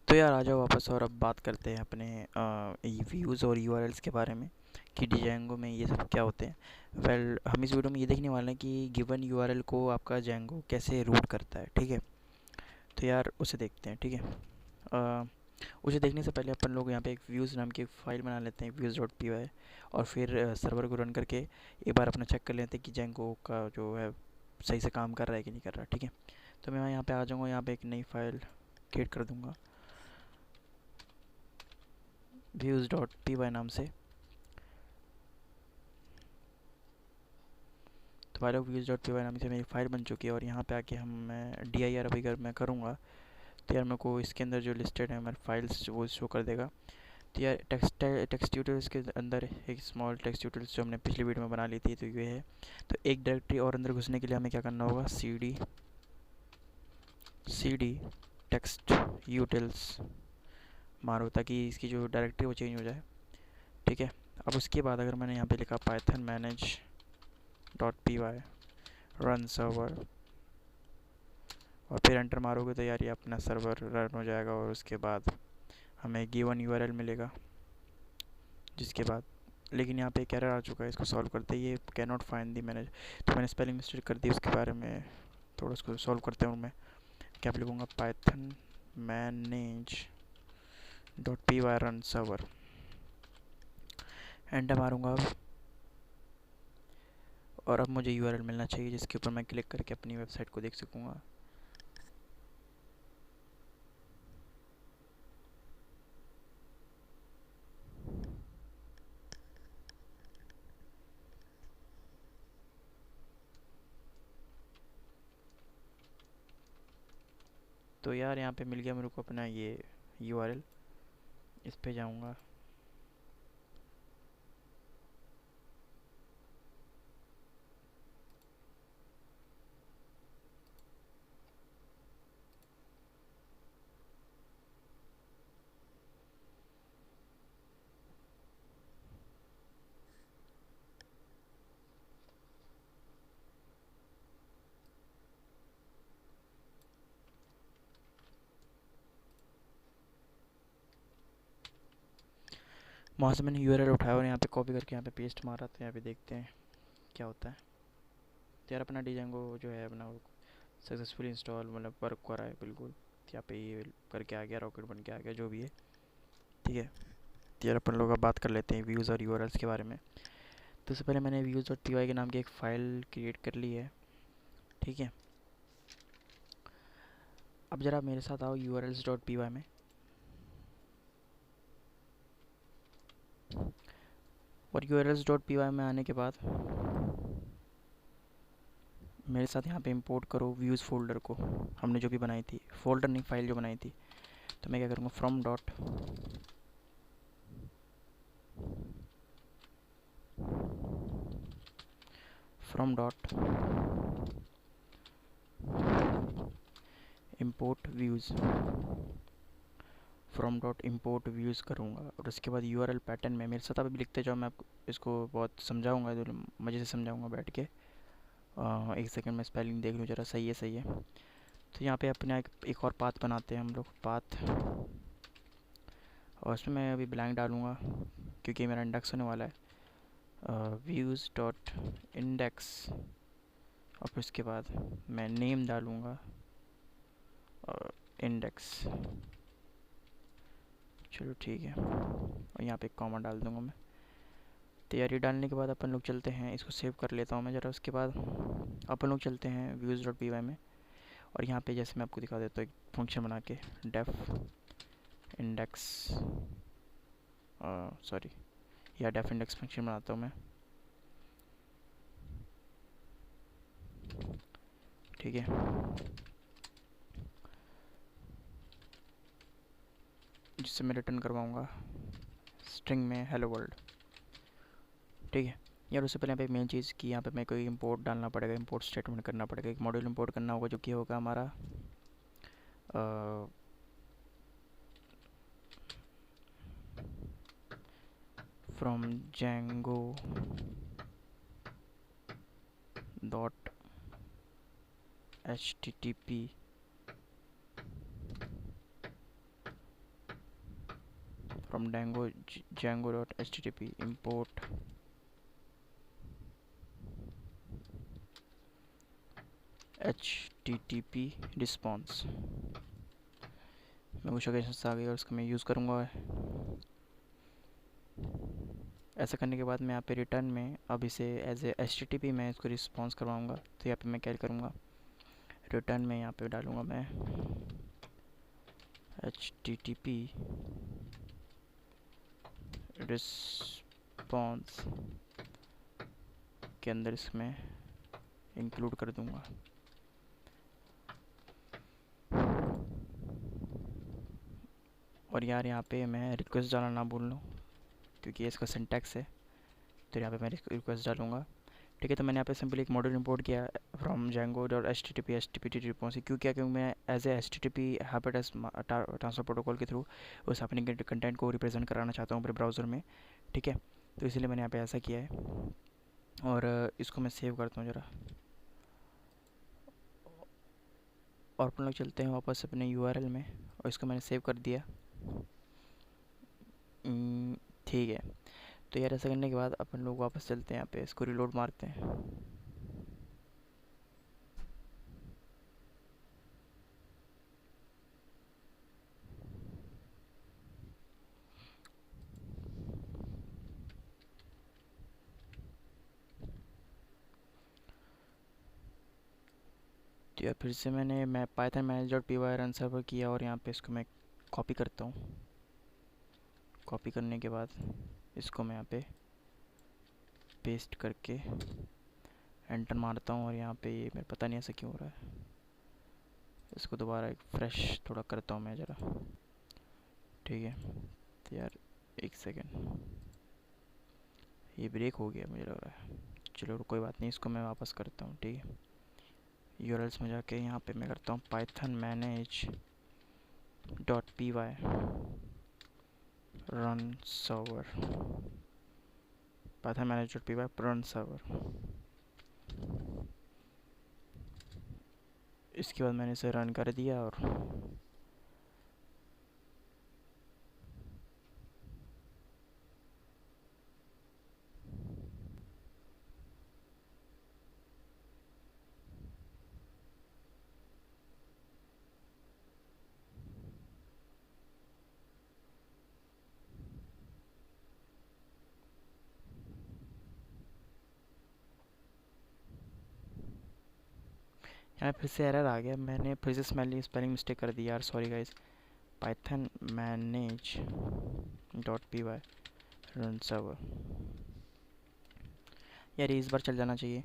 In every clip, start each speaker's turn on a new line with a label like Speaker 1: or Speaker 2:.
Speaker 1: तो यार आ जाओ वापस और अब बात करते हैं अपने व्यूज़ और यूआरएल्स के बारे में कि डिजेंगो में ये सब क्या होते हैं। हम इस वीडियो में ये देखने वाले हैं कि गिवन यूआरएल को आपका जेंगो कैसे रूट करता है। ठीक है, तो यार उसे देखते हैं। ठीक है, उसे देखने से पहले अपन लोग यहाँ पे एक व्यूज़ नाम की एक फ़ाइल बना लेते हैं, views.py। और फिर सर्वर को रन करके एक बार अपना चेक कर लेते हैं कि जेंगो का जो है सही से काम कर रहा है कि नहीं कर रहा। ठीक है, तो मैं यहाँ पे आ जाऊँगा, यहाँ पे एक नई फ़ाइल क्रिएट कर दूँगा views.py नाम से। तो फाइल व्यूज़.py नाम से मेरी फ़ाइल बन चुकी है और यहाँ पे आके मैं dir अभी अगर मैं करूँगा तो यार मेरे को इसके अंदर जो लिस्टेड है हमारे फाइल्स वो शो कर देगा। तो यार टेक्स्ट ट्यूटोरियल्स के अंदर एक स्मॉल टेक्स्ट ट्यूटोरियल्स जो हमने पिछली वीडियो में बना ली थी, तो ये है। तो एक डायरेक्टरी और अंदर घुसने के लिए हमें क्या करना होगा, cd टेक्स्ट यूटिल्स मारो ताकि इसकी जो डायरेक्टरी वो चेंज हो जाए। ठीक है, अब उसके बाद अगर मैंने यहाँ पे लिखा Python manage dot P Y run server और फिर एंटर मारोगे तो यार ये अपना सर्वर रन हो जाएगा और उसके बाद हमें गिवन यूआरएल मिलेगा। जिसके बाद लेकिन यहाँ पे एक एरर आ चुका है, इसको सॉल्व करते ही ये can not find the manage. तो मैंने स्पेलिंग मिस्टेक कर दी, उसके बारे में थोड़ा उसको सॉल्व करते हूँ। मैं क्या लिखूँगा, Python manage dot P Y run server, enter मारूँगा अब। और अब मुझे यूआरएल मिलना चाहिए जिसके ऊपर मैं क्लिक करके अपनी वेबसाइट को देख सकूँगा। तो यार यहाँ पे मिल गया मेरे को अपना ये यूआरएल। इस पे जाऊँगा, वहाँ से मैंने यूआरएल उठाया और यहाँ पे कॉपी करके यहाँ पे पेस्ट मारा। तो यहाँ पे देखते हैं क्या होता है। तो यार अपना डिजेंगो जो है अपना सक्सेसफुली इंस्टॉल मतलब वर्क कर रहा है बिल्कुल। तो यहाँ पे ये करके आ गया, रॉकेट बन के आ गया, जो भी है। ठीक है, तो यार अपन लोग अब बात कर लेते हैं व्यूज़ और यूआरएल्स के बारे में। तो उससे पहले मैंने व्यूज़ डॉट पी वाई के नाम की एक फ़ाइल क्रिएट कर ली है। ठीक है, अब ज़रा मेरे साथ आओ यूआरएल्स डॉट पी वाई में। और यूआरएल्स डॉट पी वाई में आने के बाद मेरे साथ यहाँ पे इंपोर्ट करो व्यूज़ फोल्डर को, हमने जो भी बनाई थी, फोल्डर नहीं फाइल जो बनाई थी। तो मैं क्या करूँगा, from dot import views, from dot import views करूँगा। और उसके बाद यूआरएल पैटर्न में मेरे साथ अभी लिखते जाओ, मैं आपको इसको बहुत समझाऊँगा, तो मज़े से समझाऊँगा बैठ के। एक सेकंड में स्पेलिंग देख लूँ ज़रा, सही है सही है। तो यहाँ पे अपना एक और पाथ बनाते हैं हम लोग, पाथ। और उसमें मैं अभी ब्लैंक डालूँगा क्योंकि मेरा इंडेक्स होने वाला है, व्यूज़ डॉट इंडेक्स। और फिर उसके बाद मैं नेम डालूँगा इंडेक्स। चलो ठीक है, और यहाँ पे एक कॉमा डाल दूँगा मैं। तैयारी डालने के बाद अपन लोग चलते हैं, इसको सेव कर लेता हूँ मैं ज़रा। उसके बाद अपन लोग चलते हैं व्यूज़ डॉट पी वाई में। और यहाँ पे जैसे मैं आपको दिखा देता हूँ एक फंक्शन बना के, डेफ इंडेक्स, सॉरी या डेफ इंडेक्स फंक्शन बनाता हूँ मैं। ठीक है, जिससे मैं रिटर्न करवाऊँगा स्ट्रिंग में हेलो वर्ल्ड। ठीक है यार, उससे पहले यहाँ पे मेन चीज़ कि यहाँ पे मेरे को इंपोर्ट डालना पड़ेगा, इंपोर्ट स्टेटमेंट करना पड़ेगा, एक मॉड्यूल इंपोर्ट करना होगा जो कि होगा हमारा from Django dot http from django dot http import http response। मैं कुछ अगेंस्ट आ गई और उसका मैं यूज़ करूँगा। ऐसा करने के बाद मैं यहाँ पे रिटर्न में अब इसे एज ए http मैं इसको रिस्पॉन्स करवाऊँगा। तो यहाँ पे मैं क्या करूँगा, रिटर्न में यहाँ पे डालूँगा मैं http रिस्पॉन्स के अंदर इसमें इंक्लूड कर दूँगा। और यार यहाँ पे मैं रिक्वेस्ट डालना ना भूल लूँ, क्योंकि इसका सिंटैक्स है। तो यहाँ पे मैं रिक्वेस्ट डालूँगा। ठीक है, तो मैंने यहाँ पे सिंपली एक मॉड्यूल इंपोर्ट किया from django dot http response. क्यों किया, क्योंकि मैं as a http hypertext transfer protocol के थ्रू उस अपने कंटेंट को रिप्रेजेंट कराना चाहता हूँ अपने ब्राउज़र में। ठीक है, तो इसलिए मैंने यहाँ पे ऐसा किया है। और इसको मैं सेव करता हूँ ज़रा, और अपन लोग चलते हैं वापस अपने यूआरएल में, और इसको मैंने सेव कर दिया। ठीक है, तो यार ऐसा करने के बाद अपन लोग वापस चलते हैं, यहाँ पे इसको रिलोड मारते हैं। तो यार फिर से मैं Python manage dot py run server किया, और यहाँ पे इसको मैं कॉपी करता हूँ। कॉपी करने के बाद इसको मैं यहाँ पे पेस्ट करके एंटर मारता हूँ, और यहाँ पे ये मेरे पता नहीं ऐसा क्यों हो रहा है। इसको दोबारा एक फ्रेश थोड़ा करता हूँ मैं ज़रा। ठीक है, तो यार एक सेकेंड, ये ब्रेक हो गया मुझे लग रहा है। चलो कोई बात नहीं, इसको मैं वापस करता हूँ। ठीक है, यूआरएल्स में जाके यहाँ पे मैं करता हूँ Python manage dot py run server, Python manage dot py run server. इसके बाद मैंने इसे रन कर दिया, और यहाँ फिर से एरर आ गया। मैंने फिर से स्पेलिंग मिस्टेक कर दी यार, sorry guys. Python manage dot py run server, यार इस बार चल जाना चाहिए।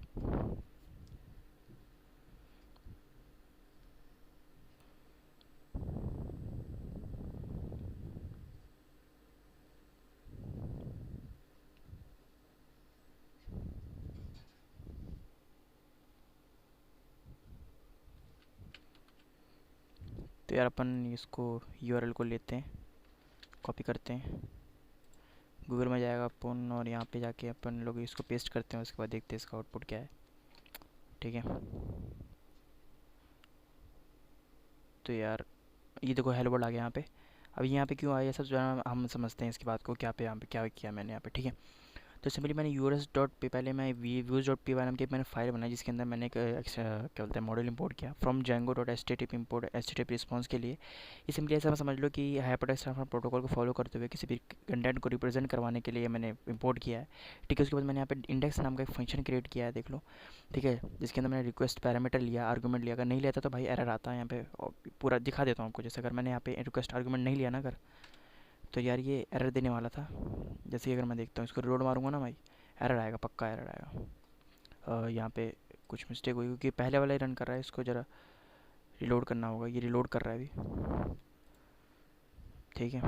Speaker 1: तो यार अपन इसको यूआरएल को लेते हैं, कॉपी करते हैं, गूगल में जाएगा अपन, और यहाँ पे जाके अपन लोग इसको पेस्ट करते हैं। उसके बाद देखते हैं इसका आउटपुट क्या है। ठीक है, तो यार ये देखो हेलो वर्ल्ड आ गया यहाँ पे। अब यहाँ पे क्यों आया सब जो है हम समझते हैं इसकी बात को, क्या पे यहाँ पे क्या किया मैंने यहाँ पे। ठीक है, तो सिंपली मैंने यूएस डॉट पे पहले मैं व्यूज़ डॉट पी नाम की मैंने फाइल बनाई, जिसके अंदर मैंने एक क्या बोलते हैं मॉडल इंपोर्ट किया from django dot http import http response के लिए। ये सिंपली ऐसा समझ लो कि हाइपरटेक्स्ट ट्रांसफर प्रोटोकॉल को फॉलो करते हुए किसी भी कंटेंट को रिप्रेजेंट करवाने के लिए मैंने इंपोर्ट किया है। ठीक है, उसके बाद मैंने यहाँ पे इंडेक्स नाम का एक फंक्शन क्रिएट किया है, देख लो। ठीक है, जिसके अंदर मैंने रिक्वेस्ट पैरामीटर लिया, आर्गूमेंट लिया। अगर नहीं लिया था तो भाई एरर आता है यहाँ पे, पूरा दिखा देता हूँ आपको। जैसे अगर मैंने यहाँ पे रिक्वेस्ट आर्गूमेंट नहीं लिया ना अगर, तो यार ये एरर देने वाला था। जैसे कि अगर मैं देखता हूँ, इसको रिलोड मारूंगा ना भाई, एरर आएगा, पक्का एरर आएगा। यहाँ पे कुछ मिस्टेक हुई, क्योंकि पहले वाला ही रन कर रहा है। इसको ज़रा रिलोड करना होगा, ये रिलोड कर रहा है अभी। ठीक है,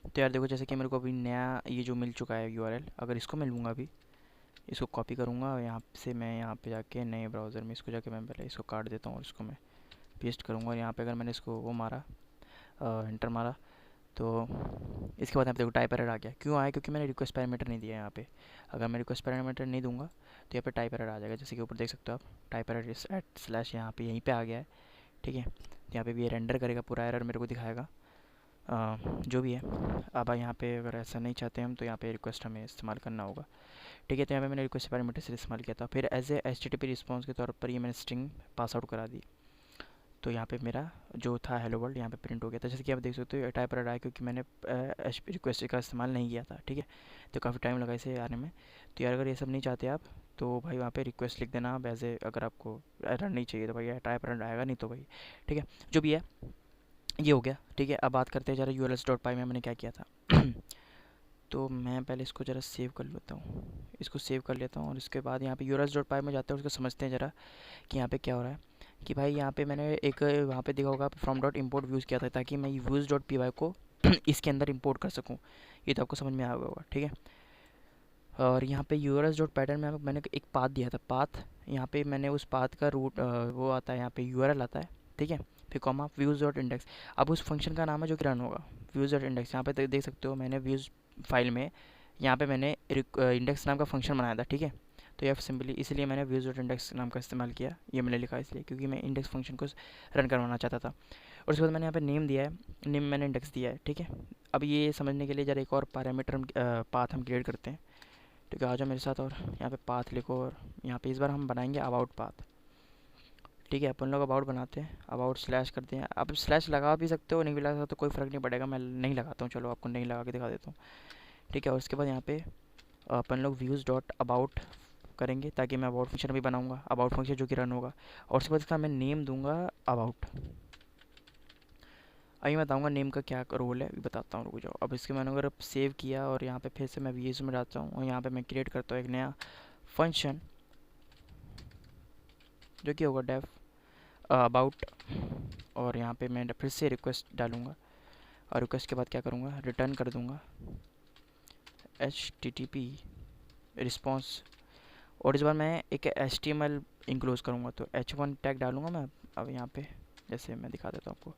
Speaker 1: तो यार देखो, जैसे कि मेरे को अभी नया ये जो मिल चुका है यूआरएल, अगर इसको मैं लूँगा अभी, इसको कॉपी करूँगा, और यहाँ से मैं यहाँ पे जाके नए ब्राउज़र में इसको जाके मैं पहले इसको काट देता हूँ, और इसको मैं पेस्ट करूँगा। और यहाँ पे अगर मैंने इसको वो मारा, एंटर मारा, तो इसके बाद यहाँ पे देखो टाइप एरर आ गया। क्यों आया, क्योंकि मैंने रिक्वेस्ट पैरामीटर नहीं दिया यहाँ पे। अगर मैं रिक्वेस्ट पैरामीटर नहीं दूंगा तो यहाँ पे टाइप एरर आ जाएगा। जैसे कि ऊपर देख सकते हो आप, टाइप एरर एट स्लैश यहाँ पे यहीं पे आ गया है। ठीक है, तो यहाँ पे भी ये रेंडर करेगा, पूरा एरर मेरे को दिखाएगा। जो भी है। अब यहाँ पे अगर ऐसा नहीं चाहते हम तो यहाँ पे रिक्वेस्ट हमें इस्तेमाल करना होगा। ठीक है, तो यहाँ पे मैंने रिक्वेस्ट पैरामीटर से इस्तेमाल किया था। फिर एज ए HTTP रिस्पॉन्स के तौर पर ये मैंने स्ट्रिंग पास आउट करा दी। तो यहाँ पे मेरा जो था हेलो वर्ल्ड यहाँ पे प्रिंट हो गया था। जैसे कि आप देख सकते हो टाइप एरर आया क्योंकि मैंने रिक्वेस्ट का इस्तेमाल नहीं किया था। ठीक है, तो काफ़ी टाइम लगा इसे आने में। तो यार अगर ये सब नहीं चाहते आप तो भाई वहाँ पे रिक्वेस्ट लिख देना आप एज ए, अगर आपको एरर नहीं चाहिए तो भाई टाइप एरर आएगा, नहीं तो भाई ठीक है। जो भी है ये हो गया। ठीक है, अब बात करते हैं जरा urls.py में मैंने क्या किया था। तो मैं पहले इसको ज़रा सेव कर लेता हूँ, इसको सेव कर लेता हूँ और इसके बाद यहाँ पे urls.py में जाते हैं, उसको समझते हैं ज़रा कि यहाँ पे क्या हो रहा है। कि भाई यहाँ पे मैंने एक वहाँ पे देखा होगा फ्रॉम डॉट इम्पोर्ट व्यूज़ किया था ताकि मैं views.py को इसके अंदर इंपोर्ट कर सकूँ। ये तो आपको समझ में आ गया होगा। ठीक है, और यहाँ पे urls.pattern में मैंने एक पाथ दिया था। पाथ यहाँ पे मैंने उस पाथ का रूट वो आता है, यहाँ पे URL आता है। ठीक है, फिर कॉमा views.index। अब उस फंक्शन का नाम है जो कि रन होगा views.index। यहाँ पे देख सकते हो मैंने व्यूज़ फाइल में यहाँ पे मैंने इंडेक्स नाम का फंक्शन बनाया था। ठीक है, तो यह सिंपली इसलिए मैंने views.index नाम का इस्तेमाल किया। ये मैंने लिखा इसलिए क्योंकि मैं इंडेक्स फंक्शन को रन करवाना चाहता था। और उसके बाद मैंने यहाँ पे नेम दिया है, नेम मैंने इंडेक्स दिया है। ठीक है, अब ये समझने के लिए ज़रा एक और पैरामीटर हम पाथ हम क्रिएट करते हैं। ठीक है, आ जाओ मेरे साथ और यहाँ पे पाथ लिखो और यहाँ पे इस बार हम बनाएंगे अबाउट पाथ। ठीक है, अपन लोग अबाउट बनाते हैं, अबाउट स्लैश करते हैं। आप स्लैश लगा भी सकते हो, नहीं भी लगा सकते तो कोई फ़र्क नहीं पड़ेगा, मैं नहीं लगाता हूँ। चलो आपको नहीं लगा के दिखा देता हूँ। ठीक है, और उसके बाद यहाँ पे अपन लोग व्यूज़ डॉट अबाउट करेंगे ताकि मैं अबाउट फंक्शन भी बनाऊंगा, अबाउट फंक्शन जो कि रन होगा। और उसके बाद इसका मैं नेम दूंगा अबाउट। अभी मैं बताऊंगा नेम का क्या रोल है, अभी बताता हूँ, रुक जाओ। अब इसके मैंने अगर सेव किया और यहाँ पे फिर से मैं व्यूज़ में डालता हूँ और यहाँ पे मैं क्रिएट करता हूँ एक नया फंक्शन जो कि होगा डेफ अबाउट। और यहाँ पे मैं फिर से रिक्वेस्ट डालूँगा और रिक्वेस्ट के बाद क्या करूँगा, रिटर्न कर दूँगा HTTP रिस्पॉन्स। और इस बार मैं एक HTML इंक्लोज करूँगा तो h1 टैग डालूँगा मैं। अब यहाँ पे जैसे मैं दिखा देता हूँ आपको,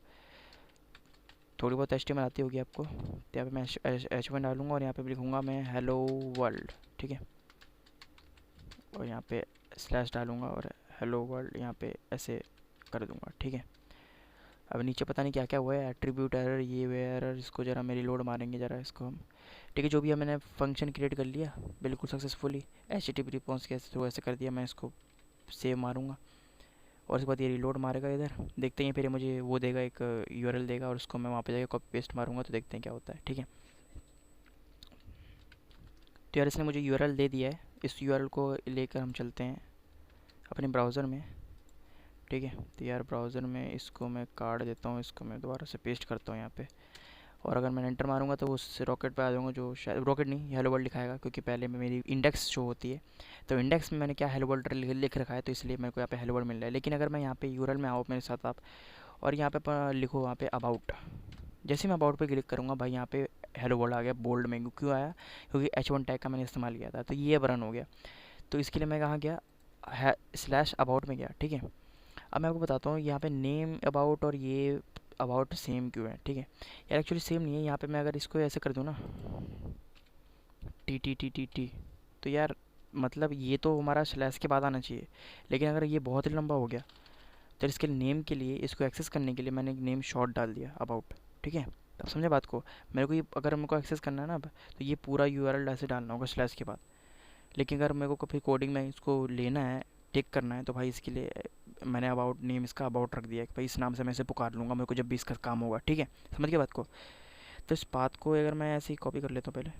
Speaker 1: थोड़ी बहुत HTML आती होगी आपको। तो यहाँ पे मैं h1 डालूँगा और यहाँ पे लिखूँगा मैं हेलो वर्ल्ड। ठीक है, और यहाँ पे स्लैश डालूँगा और हेलो वर्ल्ड यहाँ पे ऐसे कर दूँगा। ठीक है, अब नीचे पता नहीं क्या क्या हुआ है, एट्रीब्यूट एरर, ये वे एरर, इसको ज़रा मेरी लोड मारेंगे ज़रा इसको हम। ठीक है, जो भी है मैंने फंक्शन क्रिएट कर लिया बिल्कुल सक्सेसफुली, HTTP रिस्पॉन्स के थ्रू ऐसे कर दिया। मैं इसको सेव मारूँगा और उसके बाद ये रिलोड मारेगा इधर, देखते हैं। फिर ये मुझे वो देगा, एक URL देगा और उसको मैं वहाँ पे जाकर कॉपी पेस्ट मारूँगा तो देखते हैं क्या होता है। ठीक है, तो यार इसने मुझे URL दे दिया है, इस URL को लेकर हम चलते हैं अपने ब्राउज़र में। ठीक है, तो यार ब्राउज़र में इसको मैं काट देता हूँ, इसको मैं दोबारा से पेस्ट करता हूँ यहाँ पे। और अगर मैं एंटर मारूंगा तो उस रॉकेट पे आ जाऊँगा, जो शायद रॉकेट नहीं, हेलो वर्ल्ड लिखाएगा क्योंकि पहले में मेरी इंडेक्स शो होती है। तो इंडेक्स में मैंने क्या हेलो वर्ल्ड लिख रखा है तो इसलिए मेरे को यहाँ पे हेलो वर्ल्ड मिल रहा है। लेकिन अगर मैं यहाँ पे URL में आओ मेरे साथ आप और यहाँ पे लिखो वहाँ पे अबाउट। जैसे मैं अबाउट पे क्लिक करूँगा भाई यहाँ पे हेलो वर्ल्ड आ गया बोल्ड में। क्यों आया, क्योंकि h1 टैग का मैंने इस्तेमाल किया था। तो ये अब रन हो गया। तो इसके लिए मैं कहाँ गया, स्लैश अबाउट में गया। ठीक है, अब मैं आपको बताता हूँ यहाँ पे नेम अबाउट और ये अबाउट सेम क्यों है। ठीक है, यार एक्चुअली सेम नहीं है। यहाँ पे मैं अगर इसको ऐसे कर दूँ ना टी, तो यार मतलब ये तो हमारा स्लैश के बाद आना चाहिए, लेकिन अगर ये बहुत ही लंबा हो गया तो इसके नेम के लिए, इसको एक्सेस करने के लिए मैंने एक नेम शॉर्ट डाल दिया अबाउट। ठीक है, अब समझे बात को। मेरे को ये अगर मेरे को एक्सेस करना है ना अब, तो ये पूरा URL ऐसे डालना होगा स्लैश के बाद। लेकिन अगर मेरे को फिर कोडिंग में इसको लेना है, टिक करना है, तो भाई इसके लिए मैंने अबाउट नेम इसका अबाउट रख दिया है कि भाई इस नाम से मैं इसे पुकार लूँगा मेरे को जब भी इसका काम होगा। ठीक है, समझ गए बात को। तो इस बात को अगर मैं ऐसे ही कॉपी कर लेता हूँ, पहले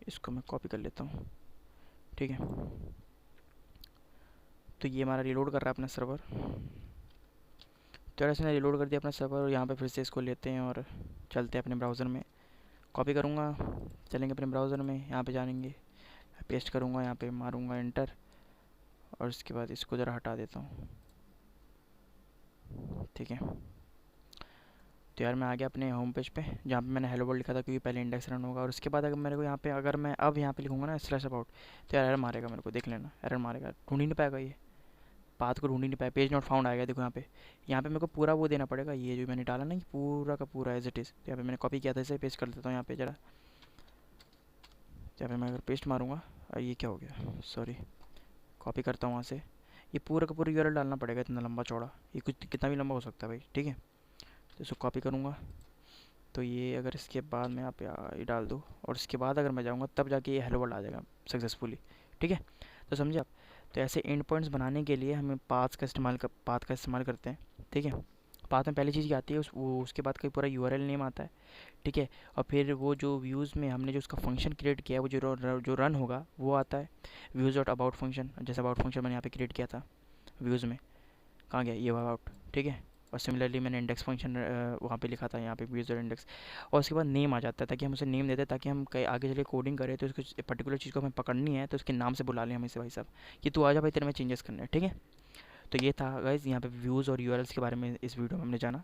Speaker 1: इसको मैं कॉपी कर लेता हूँ। ठीक है, तो ये हमारा रिलोड कर रहा है अपना सर्वर। तो ऐसे मैंने रिलोड कर दिया अपना सर्वर और यहाँ पे फिर से इसको लेते हैं और चलते हैं अपने ब्राउज़र में। कॉपी करूँगा, चलेंगे अपने ब्राउज़र में, यहाँ पे जाएंगे, पेस्ट करूँगा, यहाँ पे मारूँगा एंटर और इसके बाद इसको ज़रा हटा देता हूँ। ठीक है, तो यार मैं आ गया अपने होम पेज पे जहाँ पे मैंने हेलो वर्ल्ड लिखा था क्योंकि पहले इंडेक्स रन होगा। और उसके बाद अगर मेरे को यहाँ पे, अगर मैं अब यहाँ पे लिखूँगा ना स्लैश अबाउट, तो यार एरर मारेगा मेरे को, देख लेना एरर मारेगा, ढूंढ ही नहीं पाएगा, ये पाथ को ढूंढ ही नहीं पाया, पेज नॉट फाउंड आएगा। देखो यहाँ पे मेरे को पूरा वो देना पड़ेगा, ये जो मैंने डाला ना ये पूरा का पूरा एज इट इज़। तो यहाँ पे मैंने कॉपी किया था, इसे पेस्ट कर देता हूँ यहाँ पे ज़रा। यहाँ पे मैं अगर पेस्ट मारूँगा, ये क्या हो गया, सॉरी, कॉपी करता हूँ वहाँ से। ये पूरा का पूरा URL डालना पड़ेगा, इतना लंबा चौड़ा, ये कुछ कितना भी लंबा हो सकता है भाई। ठीक है, तो इसको कॉपी करूँगा। तो ये अगर इसके बाद मैं यहाँ पे ये डाल दूँ और इसके बाद अगर मैं जाऊँगा तब जाके ये हेलो वर्ल्ड आ जाएगा सक्सेसफुली। ठीक है, तो समझे आप। तो ऐसे एंड पॉइंट्स बनाने के लिए हमें पाथ का इस्तेमाल करते हैं। ठीक है, पाथ में पहली चीज़ क्या आती है, उसके बाद का पूरा यूआरएल नेम आता है। ठीक है, और फिर वो जो व्यूज़ में हमने जो उसका फंक्शन क्रिएट किया है वो जो रन होगा वो आता है व्यूज़ डॉट अबाउट फंक्शन। जैसे अबाउट फंक्शन मैंने यहाँ पे क्रिएट किया था व्यूज़ में, कहाँ गया ये अबाउट। ठीक है, और सिमिलरली मैंने इंडेक्स फंक्शन वहाँ पे लिखा था, यहाँ पे व्यूज़ और इंडेक्स। और उसके बाद नेम आ जाता है ताकि हम उसे नेम देते हैं, ताकि हम कहीं आगे चले कोडिंग करें तो उसको पर्टिकुलर चीज़ को हमें पकड़नी है तो उसके नाम से बुला लें हम इसे, भाई साहब कि तू आ जा भाई, तेरे में चेंजेस करने हैं। ठीक है, तो ये था गाइज़ यहाँ पे व्यूज़ और यूआरएल्स के बारे में इस वीडियो में हमने जाना।